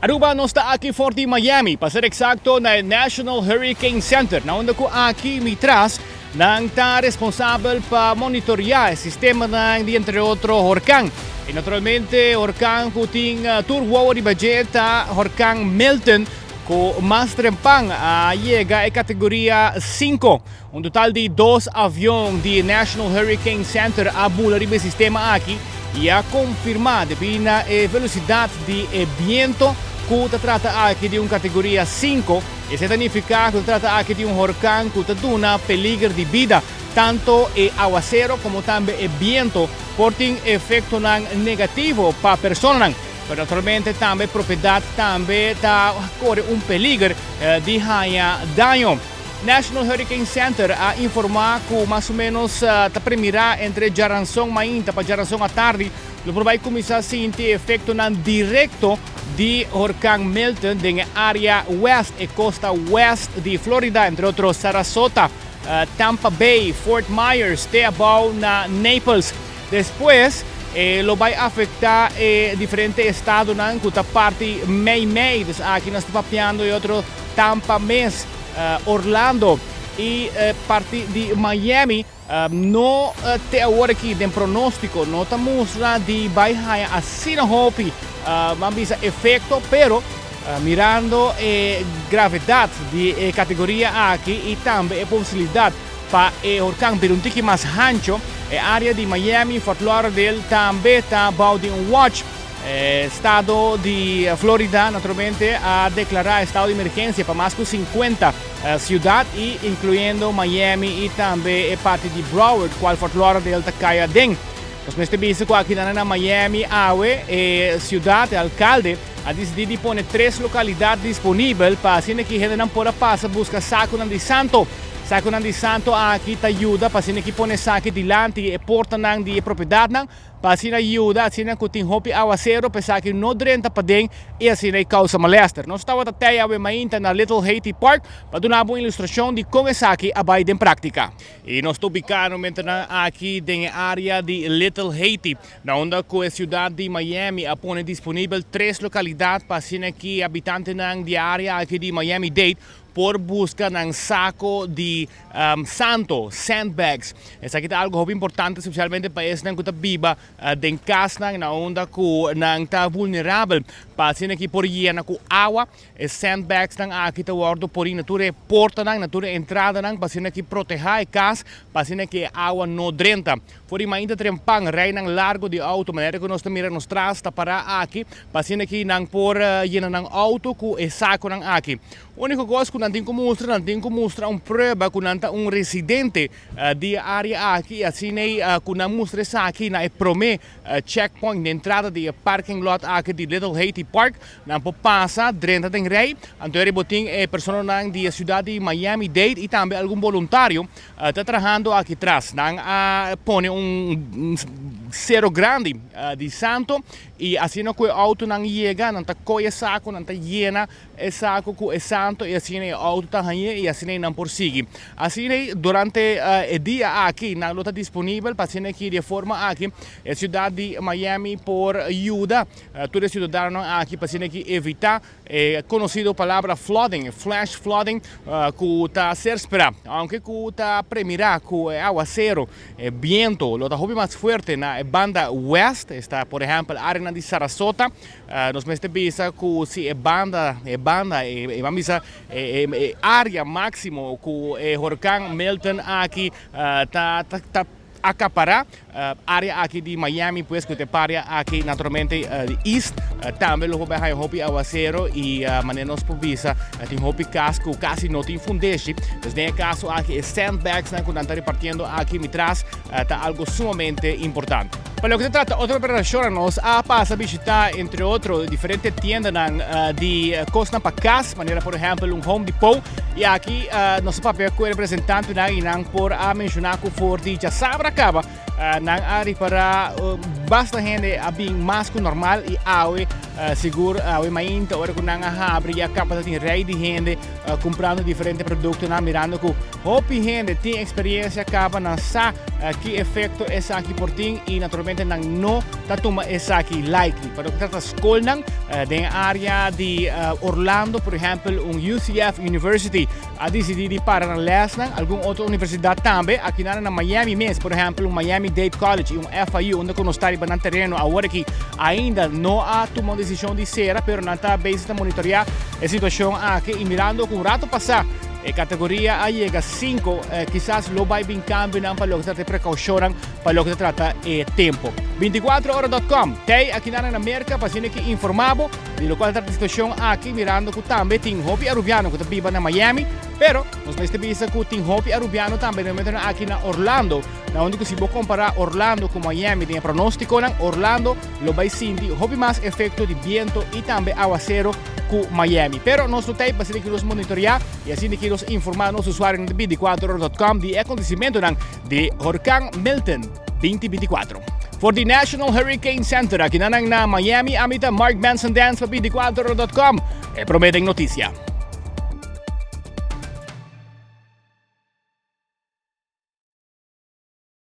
Aruba nos está aqui forte em Miami, para ser exacto, na National Hurricane Center, na onde ko aqui mitras nang ta responsável para monitorear o sistema ng di entre outro Horcan. E naturalmente Horcan kuting tour wowo di budget Horcan Milton ko mas trempan llega a categoria 5. Un total de 2 avion di National Hurricane Center a bula riba sistema aqui e a confirma debi na velocidad de biento que se trata aqui de uma categoria 5 e significa que se trata aqui de um Horcan que duna peligro de vida, tanto e aguacero como também e viento portem efeito negativo para a pessoa, mas naturalmente também propriedade também corre peligro de dano. National Hurricane Center a informar que mais ou menos primeira entre Jaransong mainta para Jaransong à tarde, lo vai começar a sentir efeito direto de Horcan Milton na área west e costa west de Florida, entre outros Sarasota, Tampa Bay, Fort Myers, Teabau na Naples. Después lo vai afectar diferentes estados na parte May, aqui nós estamos papiando e outro Tampa Mes, Orlando e parte de Miami. No te agora aqui de pronóstico não está mostrando de baixar assim hopi mambisa efeito, pero mirando gravidade de categoria aqui e também a possibilidade para Horcan ter tique mais ancho, a área de Miami, Fort Lauderdale também está de watch. Estado de Florida naturalmente a declarar estado de emergência para mais de 50 cidades, incluindo Miami e também parte de Broward, qual Fort Lauderdale está caia dentro. Nós temos aqui na Miami, cidade, alcalde, a decidir pôr 3 localidades disponíveis para assim que a gente não pode passar buscar saco de santo. Saco de santo aqui te ajuda para assim que põe saco dilante e porta de propriedade para assim ajuda assim que tem hopi aguacero para saco não drenta para dentro e assim causa malestar. Nós estamos até a mainta na Little Haiti Park para dar uma ilustração de como esse aqui vai em prática. E nós estamos ubicados aqui na área de Little Haiti, na onde a cidade de Miami põe disponível 3 localidades para assim que habitantes da área aqui de Miami-Dade por busca ng saco de santo, sandbags. Essa aqui é algo muito importante, especialmente para esse que viva em casa na onda que não está vulnerável. Para assim que por llena com água, sandbags aqui está guardado por natura porta, natura entrada, para assim que proteger a casa, para assim que a água não drenta. Por ainda trempan, rei largo de auto, maneira que nós miramos nos trás, está para aqui, para assim que não por llena ng auto com o saco aqui. A única coisa que não tem como mostrar uma prova que não residente de área aqui, assim que não mostra isso aqui na prome checkpoint de entrada de parking lot aqui de Little Haiti Park, não pode passar dentro da rei, então ele botin pessoas da cidade de Miami-Dade e também algum voluntário está trabalhando aqui atrás, põe zero grande de santo e assim que o auto não chega, não está coia saco, não está llena o saco com o santo e assim o auto está aí e assim não prossegue. Assim durante o dia aqui não está disponível para assim que de forma aqui a cidade de Miami por ajuda todos os cidadãos aqui para assim que evitar conhecido palavra flooding, flash flooding que está a ser esperado, aunque que está primeira com aguacero, viento, lo está mais forte na banda west, está por exemplo a área de Sarasota, nós mesmos que se banda vamos a área máximo que Horcan Milton aqui está acaparar área aqui de Miami, pues que te área aqui naturalmente de east, também lo vai hopi aguacero e maneira nos provisa tem hopi casco quase não tem fundeste, mas nesse caso aqui sandbags que estão repartindo aqui atrás está algo sumamente importante. Para lo que se trata, outra operação nos passa a visitar entre outros diferentes tiendas de costa para casa, maneira por exemplo Home Depot e aqui nosso papel com o representante por mencionar que for de já sabe acaba nang ari para basta gente abing mas ko normal i awe seguro we mainta ora kun nang abre ya capa tin rei di gente comprando diferentes produtos na mirando ku hopi gente tem experiência capa na sa que efeito Esaki por tin e naturalmente nang no tatuma Esaki likely pero que trata school nang den área de Orlando por exemplo UCF University a decidido para na les nang algum outra universidade também aqui na Miami mesmo por exemplo Miami-Dade College e FIU onde nós estamos no terreno agora que ainda não há tomado decisão de ser, pero não está bem a monitorear a situação aqui e mirando com o rato passar a categoria chega 5, quizás lo vai bem cambio para lo que trata de precaução para lo que trata tempo. 24horas.com tem aqui na América para ser que informado de lo qual trata a situação aqui mirando que também tem hopi arubiano que vive na Miami, pero nós vamos ver que tem hopi arubiano também aqui na Orlando, na onde se pode comparar Orlando com Miami, tem pronóstico na Orlando lo vai sentir hopi mais efeito de viento e também aguacero com Miami. Pero nós não tem para ser que nos monitorear e assim que nos informar nos usuários de 24horas.com de acontecimento de Horcan Milton 2024. For the National Hurricane Center, aqui na Miami, amita Mark Benson Dance para 24horas.com. Prometeng notisya.